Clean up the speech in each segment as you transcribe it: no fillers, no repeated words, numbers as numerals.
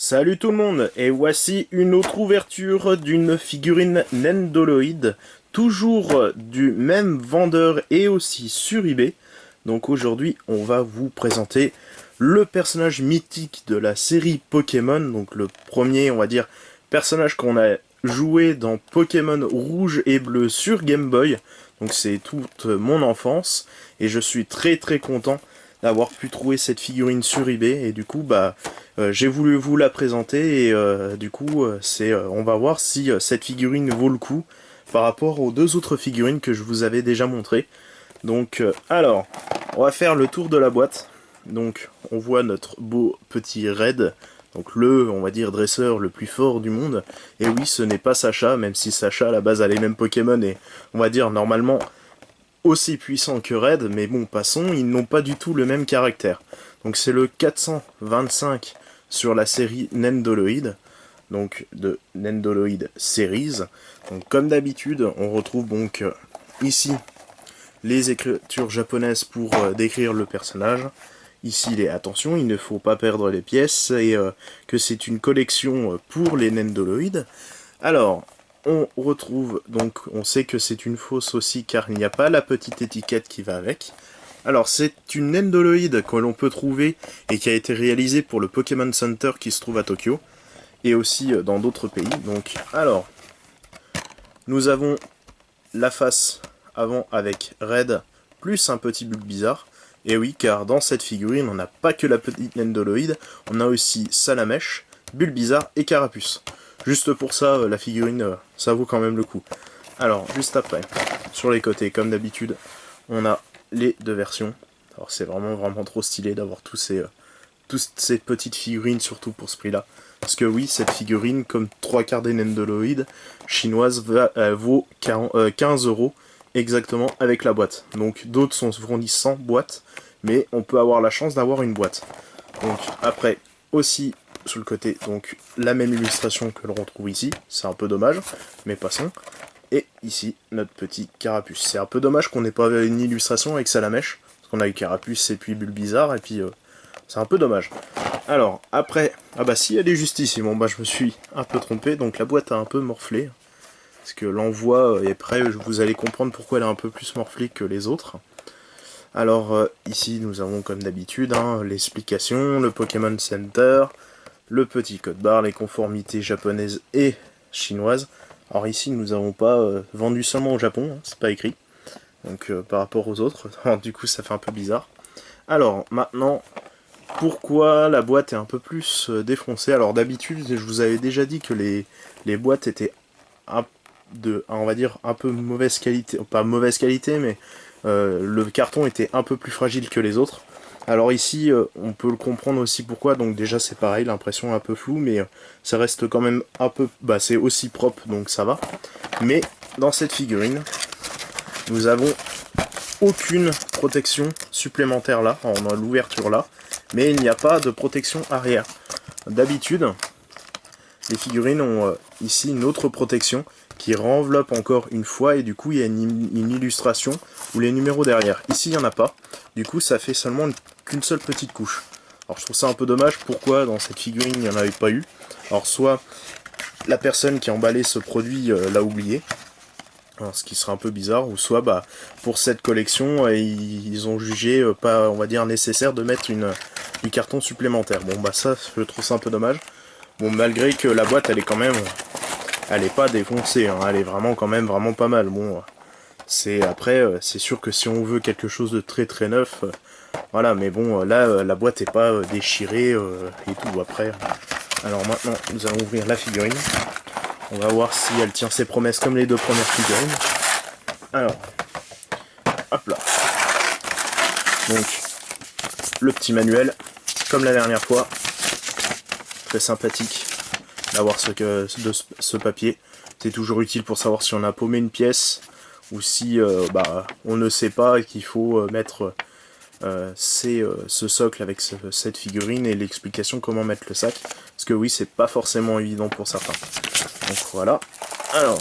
Salut tout le monde, et voici une autre ouverture d'une figurine Nendoroid, toujours du même vendeur et aussi sur eBay. Donc aujourd'hui on va vous présenter le personnage mythique de la série Pokémon, donc le premier on va dire personnage qu'on a joué dans Pokémon Rouge et Bleu sur Game Boy. Donc c'est toute mon enfance et je suis très content d'avoir pu trouver cette figurine sur eBay et du coup j'ai voulu vous la présenter et on va voir si cette figurine vaut le coup par rapport aux deux autres figurines que je vous avais déjà montrées. Donc alors, on va faire le tour de la boîte. Donc on voit notre beau petit Red, donc on va dire dresseur le plus fort du monde. Et oui, ce n'est pas Sacha, même si Sacha à la base a les mêmes Pokémon et on va dire normalement aussi puissant que Red, mais bon, passons, ils n'ont pas du tout le même caractère. Donc c'est le 425 sur la série Nendoroid, donc de Nendoroid Series. Donc comme d'habitude, on retrouve donc ici les écritures japonaises pour décrire le personnage. Ici les attention, il ne faut pas perdre les pièces et que c'est une collection pour les Nendoroid. Alors, on retrouve, donc on sait que c'est une fausse aussi car il n'y a pas la petite étiquette qui va avec. Alors c'est une Nendoroid que l'on peut trouver et qui a été réalisée pour le Pokémon Center qui se trouve à Tokyo et aussi dans d'autres pays. Donc alors, nous avons la face avant avec Red plus un petit bug bizarre. Et oui, car dans cette figurine, on n'a pas que la petite Nendoroid, on a aussi Salamèche, Bulbizarre et Carapuce. Juste pour ça, la figurine, ça vaut quand même le coup. Alors, juste après, sur les côtés, comme d'habitude, on a les deux versions. Alors c'est vraiment trop stylé d'avoir toutes ces petites figurines, surtout pour ce prix-là. Parce que oui, cette figurine, comme 3/4 des Nendoroid chinoises, vaut 15 € exactement avec la boîte. Donc d'autres sont fournis sans boîte, mais on peut avoir la chance d'avoir une boîte. Donc après, aussi sur le côté, donc la même illustration que l'on retrouve ici, c'est un peu dommage, mais passons. Et ici, notre petit Carapuce. C'est un peu dommage qu'on n'ait pas une illustration avec Salamèche, parce qu'on a eu Carapuce et puis Bulbizarre, et puis c'est un peu dommage. Alors, après, ah bah si, elle est juste ici, bon bah je me suis un peu trompé, donc la boîte a un peu morflé, parce que l'envoi est prêt, vous allez comprendre pourquoi elle est un peu plus morflée que les autres. Alors ici nous avons comme d'habitude l'explication, le Pokémon Center, le petit code barre, les conformités japonaises et chinoises. Alors ici nous n'avons pas vendu seulement au Japon, c'est pas écrit, donc par rapport aux autres, du coup ça fait un peu bizarre. Alors maintenant, pourquoi la boîte est un peu plus défoncée? Alors d'habitude je vous avais déjà dit que les boîtes étaient on va dire un peu mauvaise qualité, pas mauvaise qualité, mais le carton était un peu plus fragile que les autres. Alors ici, on peut le comprendre aussi pourquoi, donc déjà c'est pareil, l'impression est un peu floue, mais ça reste quand même un peu, c'est aussi propre, donc ça va. Mais dans cette figurine, nous avons aucune protection supplémentaire là, on a l'ouverture là, mais il n'y a pas de protection arrière. D'habitude, les figurines ont ici une autre protection qui renveloppe encore une fois et du coup il y a une illustration ou les numéros derrière. Ici il n'y en a pas, du coup ça fait seulement qu'une seule petite couche. Alors je trouve ça un peu dommage, pourquoi dans cette figurine il n'y en avait pas eu. Alors soit la personne qui a emballé ce produit l'a oublié, alors, ce qui serait un peu bizarre, ou soit pour cette collection ils ont jugé pas, on va dire, nécessaire de mettre du carton supplémentaire. Bon ça je trouve ça un peu dommage. Bon, malgré que la boîte elle est quand même, elle est pas défoncée, elle est vraiment quand même vraiment pas mal. Bon, c'est c'est sûr que si on veut quelque chose de très neuf, voilà, mais bon là la boîte est pas déchirée et tout après. Alors maintenant nous allons ouvrir la figurine. On va voir si elle tient ses promesses comme les deux premières figurines. Alors, hop là. Donc le petit manuel, comme la dernière fois. Très sympathique d'avoir ce papier. C'est toujours utile pour savoir si on a paumé une pièce ou si on ne sait pas et qu'il faut mettre ce socle avec cette figurine et l'explication comment mettre le sac. Parce que oui, c'est pas forcément évident pour certains. Donc voilà. Alors,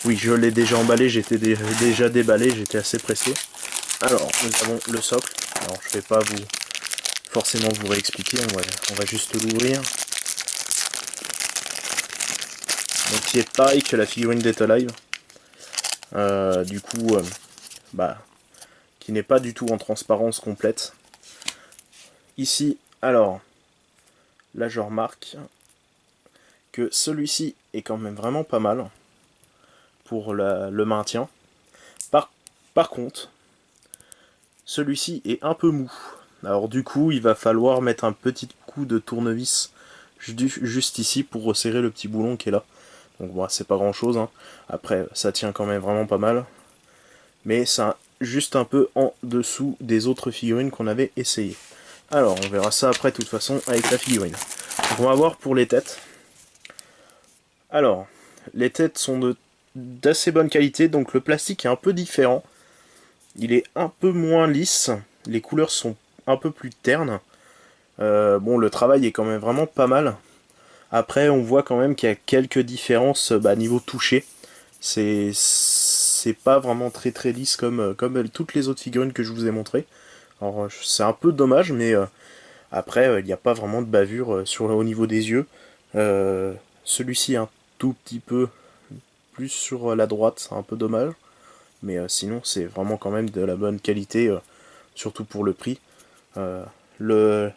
oui, je l'ai déjà emballé, j'étais déjà déballé, j'étais assez pressé. Alors, nous avons le socle. Alors, je vais pas forcément vous réexpliquer, on va juste l'ouvrir. donc qui est pareil que la figurine Dead Alive. Du coup, qui n'est pas du tout en transparence complète. Ici, alors, là je remarque que celui-ci est quand même vraiment pas mal pour le maintien. Par contre, celui-ci est un peu mou. Alors du coup, il va falloir mettre un petit coup de tournevis juste ici pour resserrer le petit boulon qui est là. Donc bon, c'est pas grand chose, hein. Après, ça tient quand même vraiment pas mal. Mais c'est juste un peu en dessous des autres figurines qu'on avait essayé. Alors, on verra ça après, de toute façon, avec la figurine. Donc, on va voir pour les têtes. Alors, les têtes sont d'assez bonne qualité, donc le plastique est un peu différent. Il est un peu moins lisse, les couleurs sont un peu plus ternes. Bon, le travail est quand même vraiment pas mal. Après, on voit quand même qu'il y a quelques différences niveau toucher. C'est pas vraiment très lisse comme toutes les autres figurines que je vous ai montrées. Alors, c'est un peu dommage, mais après, il n'y a pas vraiment de bavure au niveau des yeux. Celui-ci est un tout petit peu plus sur la droite, c'est un peu dommage. Mais sinon, c'est vraiment quand même de la bonne qualité, surtout pour le prix. Euh,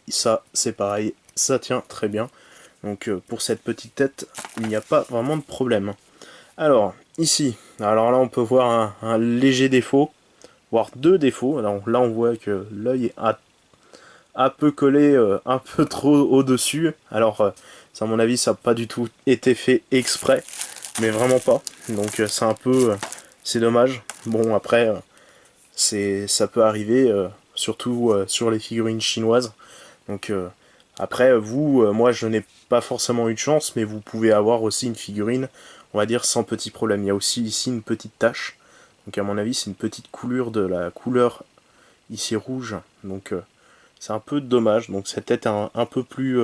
ça, c'est pareil, ça tient très bien. Donc pour cette petite tête, il n'y a pas vraiment de problème. Alors, ici, alors là on peut voir un léger défaut, voire deux défauts. Alors là on voit que l'œil est un peu collé, un peu trop au-dessus. Alors, ça, à mon avis, ça n'a pas du tout été fait exprès, mais vraiment pas. Donc c'est un peu... c'est dommage. Bon, après, ça peut arriver, surtout sur les figurines chinoises. Donc après, vous, moi je n'ai pas forcément eu de chance, mais vous pouvez avoir aussi une figurine, on va dire, sans petit problème. Il y a aussi ici une petite tache. Donc à mon avis, c'est une petite coulure de la couleur ici rouge. Donc c'est un peu dommage. Donc cette tête est un peu plus...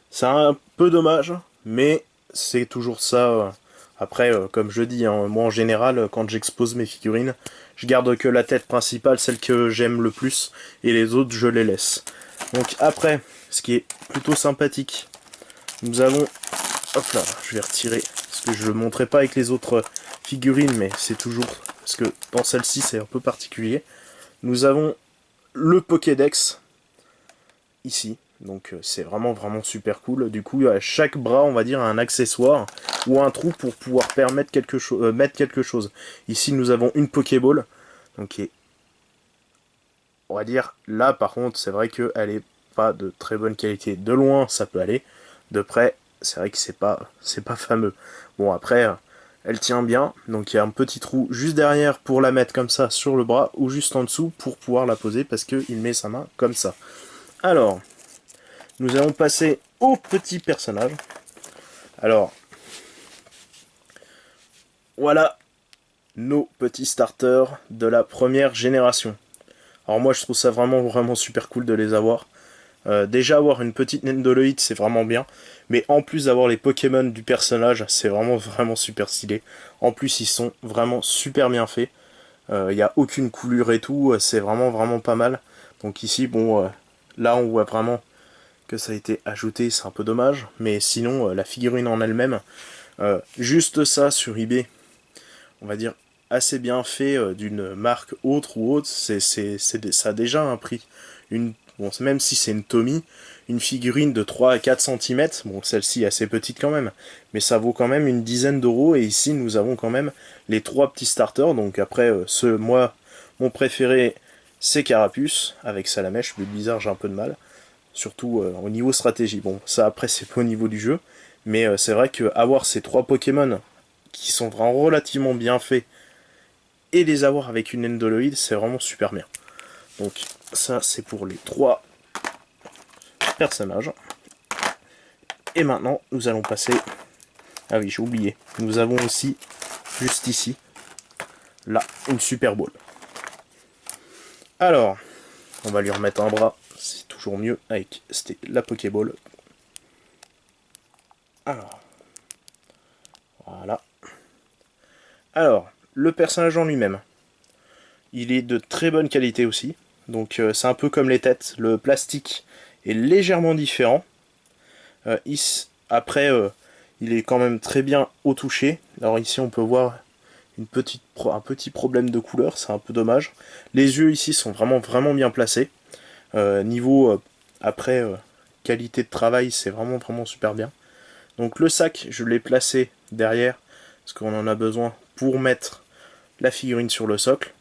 c'est un peu dommage, mais c'est toujours ça. Après, comme je dis, hein, moi en général, quand j'expose mes figurines, je garde que la tête principale, celle que j'aime le plus, et les autres, je les laisse. Donc après, ce qui est plutôt sympathique, nous avons... Hop là, je vais retirer, parce que je ne le montrerai pas avec les autres figurines, mais c'est toujours... Parce que dans celle-ci, c'est un peu particulier. Nous avons le Pokédex, ici. Donc c'est vraiment super cool. Du coup, à chaque bras, on va dire, un accessoire ou un trou pour pouvoir mettre quelque chose. Ici, nous avons une Pokéball. Donc, on va dire, là, par contre, c'est vrai qu'elle est pas de très bonne qualité. De loin, ça peut aller. De près, c'est vrai que c'est pas fameux. Bon, après, elle tient bien. Donc, il y a un petit trou juste derrière pour la mettre comme ça sur le bras ou juste en dessous pour pouvoir la poser parce qu'il met sa main comme ça. Alors, nous allons passer au petit personnage. Alors, voilà nos petits starters de la première génération. Alors moi je trouve ça vraiment super cool de les avoir. Déjà avoir une petite Nendoroid c'est vraiment bien. Mais en plus d'avoir les Pokémon du personnage, c'est vraiment super stylé. En plus ils sont vraiment super bien faits. Il n'y a aucune coulure et tout, c'est vraiment pas mal. Donc ici, bon, là on voit vraiment que ça a été ajouté, c'est un peu dommage, mais sinon la figurine en elle-même, juste ça sur eBay, on va dire assez bien fait d'une marque autre ou autre, ça a déjà un prix. Bon, même si c'est une Tommy, une figurine de 3 à 4 cm, bon celle-ci est assez petite quand même, mais ça vaut quand même une dizaine d'euros, et ici nous avons quand même les trois petits starters, donc après moi, mon préféré c'est Carapuce, avec Salamèche, le bizarre j'ai un peu de mal. Surtout au niveau stratégie. Bon, ça après c'est pas au niveau du jeu, mais c'est vrai que avoir ces trois Pokémon qui sont vraiment relativement bien faits et les avoir avec une Endoloid, c'est vraiment super bien. Donc ça c'est pour les trois personnages. Et maintenant nous allons passer... Ah oui, j'ai oublié. Nous avons aussi, juste ici, là, une Super Ball. Alors, on va lui remettre un bras, c'est toujours mieux avec la Pokéball. Alors, voilà. Alors, le personnage en lui-même, il est de très bonne qualité aussi. Donc c'est un peu comme les têtes, le plastique est légèrement différent. Après, Il est quand même très bien au toucher. Alors ici on peut voir un petit problème de couleur, c'est un peu dommage. Les yeux ici sont vraiment bien placés. Niveau après qualité de travail, c'est vraiment super bien. Donc le sac, je l'ai placé derrière parce qu'on en a besoin pour mettre la figurine sur le socle.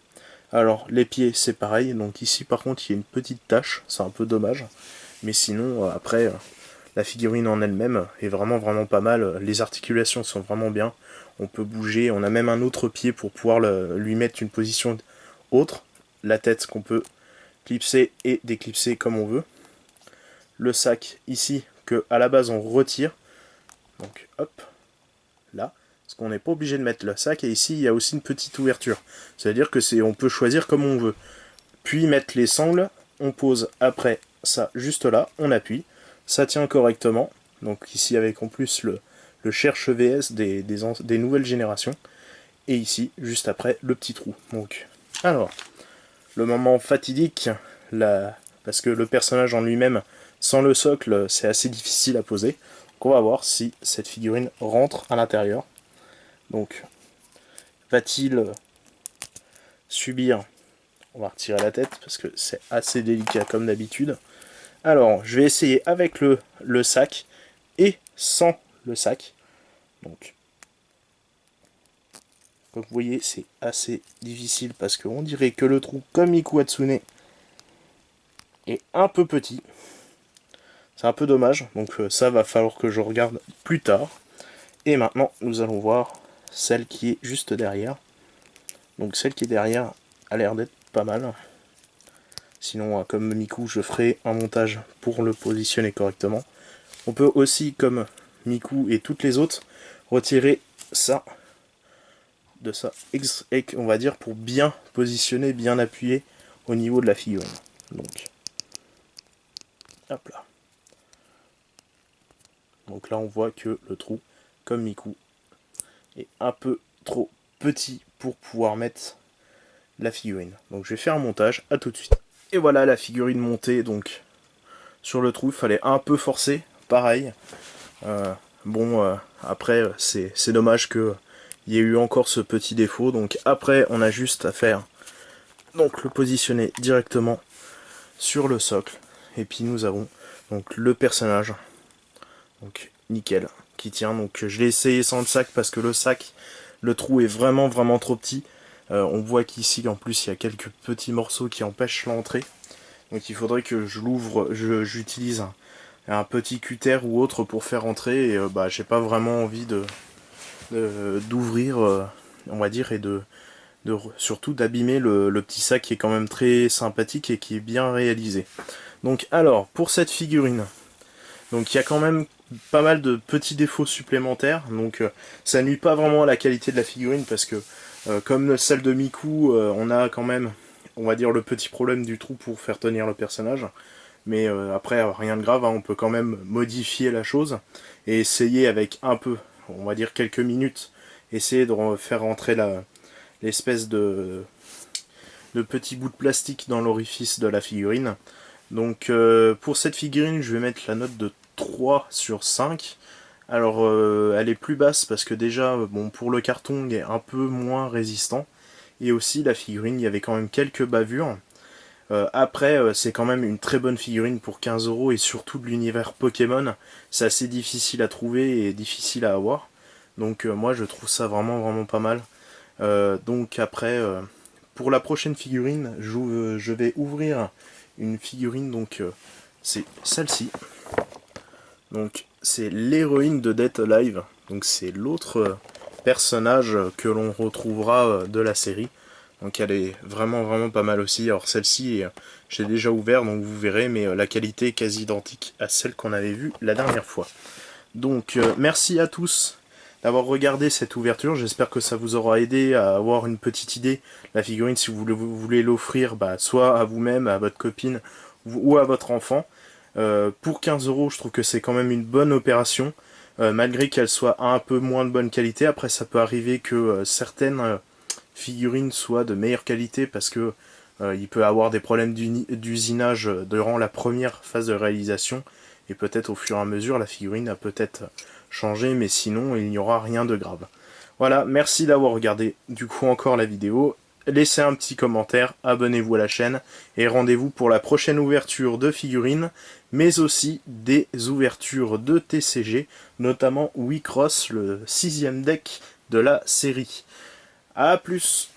Alors les pieds c'est pareil, donc ici par contre il y a une petite tache, c'est un peu dommage. Mais sinon après la figurine en elle-même est vraiment pas mal, les articulations sont vraiment bien. On peut bouger, on a même un autre pied pour pouvoir lui mettre une position autre. La tête qu'on peut clipser et déclipser comme on veut. Le sac ici que à la base on retire. Donc hop, là. Parce qu'on n'est pas obligé de mettre le sac. Et ici il y a aussi une petite ouverture. C'est-à-dire que on peut choisir comme on veut. Puis mettre les sangles, on pose après ça juste là, on appuie. Ça tient correctement. Donc ici avec en plus le cherche VS des nouvelles générations. Et ici, juste après, le petit trou. Donc, alors, le moment fatidique, parce que le personnage en lui-même, sans le socle, c'est assez difficile à poser. Donc on va voir si cette figurine rentre à l'intérieur. Donc, va-t-il subir... On va retirer la tête, parce que c'est assez délicat comme d'habitude. Alors, je vais essayer avec le sac, et sans le sac. Donc, comme vous voyez, c'est assez difficile, parce qu'on dirait que le trou, comme Miku Hatsune, est un peu petit. C'est un peu dommage, donc ça va falloir que je regarde plus tard. Et maintenant, nous allons voir celle qui est juste derrière. Donc celle qui est derrière a l'air d'être pas mal. Sinon, comme Miku, je ferai un montage pour le positionner correctement. On peut aussi, comme Miku et toutes les autres, retirer ça de ça, on va dire, pour bien positionner, bien appuyer au niveau de la figurine. Donc, hop là. Donc là, on voit que le trou, comme Miku, est un peu trop petit pour pouvoir mettre la figurine. Donc je vais faire un montage, à tout de suite. Et voilà la figurine montée, donc sur le trou, il fallait un peu forcer, pareil. Après, c'est dommage qu'il y ait eu encore ce petit défaut. Donc après, on a juste à faire, donc le positionner directement sur le socle. Et puis nous avons donc le personnage, donc nickel, qui tient. Donc je l'ai essayé sans le sac parce que le sac, le trou est vraiment trop petit. On voit qu'ici en plus il y a quelques petits morceaux qui empêchent l'entrée. Donc il faudrait que je l'ouvre, j'utilise un petit cutter ou autre pour faire entrer. Et j'ai pas vraiment envie d'ouvrir, on va dire, et surtout d'abîmer le petit sac qui est quand même très sympathique et qui est bien réalisé. Donc alors, pour cette figurine, donc il y a quand même pas mal de petits défauts supplémentaires, donc ça nuit pas vraiment à la qualité de la figurine parce que comme celle de Miku, on a quand même, on va dire, le petit problème du trou pour faire tenir le personnage. Mais après, rien de grave, hein, on peut quand même modifier la chose et essayer avec un peu, on va dire quelques minutes, essayer de faire rentrer l'espèce de petit bout de plastique dans l'orifice de la figurine. Donc pour cette figurine, je vais mettre la note de 3 sur 5. Alors elle est plus basse parce que déjà, bon, pour le carton, il est un peu moins résistant. Et aussi la figurine, il y avait quand même quelques bavures. Après, c'est quand même une très bonne figurine pour 15 € et surtout de l'univers Pokémon. C'est assez difficile à trouver et difficile à avoir. Donc moi je trouve ça vraiment pas mal. Donc après, pour la prochaine figurine, je vais ouvrir une figurine, donc c'est celle-ci. Donc c'est l'héroïne de Death Alive. Donc c'est l'autre personnage que l'on retrouvera de la série. Donc elle est vraiment pas mal aussi. Alors celle-ci, j'ai déjà ouvert, donc vous verrez, mais la qualité est quasi identique à celle qu'on avait vue la dernière fois. Donc merci à tous d'avoir regardé cette ouverture. J'espère que ça vous aura aidé à avoir une petite idée. La figurine, si vous voulez l'offrir, soit à vous-même, à votre copine ou à votre enfant. Pour 15 €, je trouve que c'est quand même une bonne opération. Malgré qu'elle soit un peu moins de bonne qualité. Après, ça peut arriver que certaines figurines soient de meilleure qualité parce que il peut avoir des problèmes d'usinage durant la première phase de réalisation et peut-être au fur et à mesure la figurine a peut-être changé, mais sinon il n'y aura rien de grave. Voilà, merci d'avoir regardé du coup encore la vidéo. Laissez un petit commentaire, abonnez-vous à la chaîne et rendez-vous pour la prochaine ouverture de figurines, mais aussi des ouvertures de TCG, notamment Wii-Cross, le 6e deck de la série. A plus!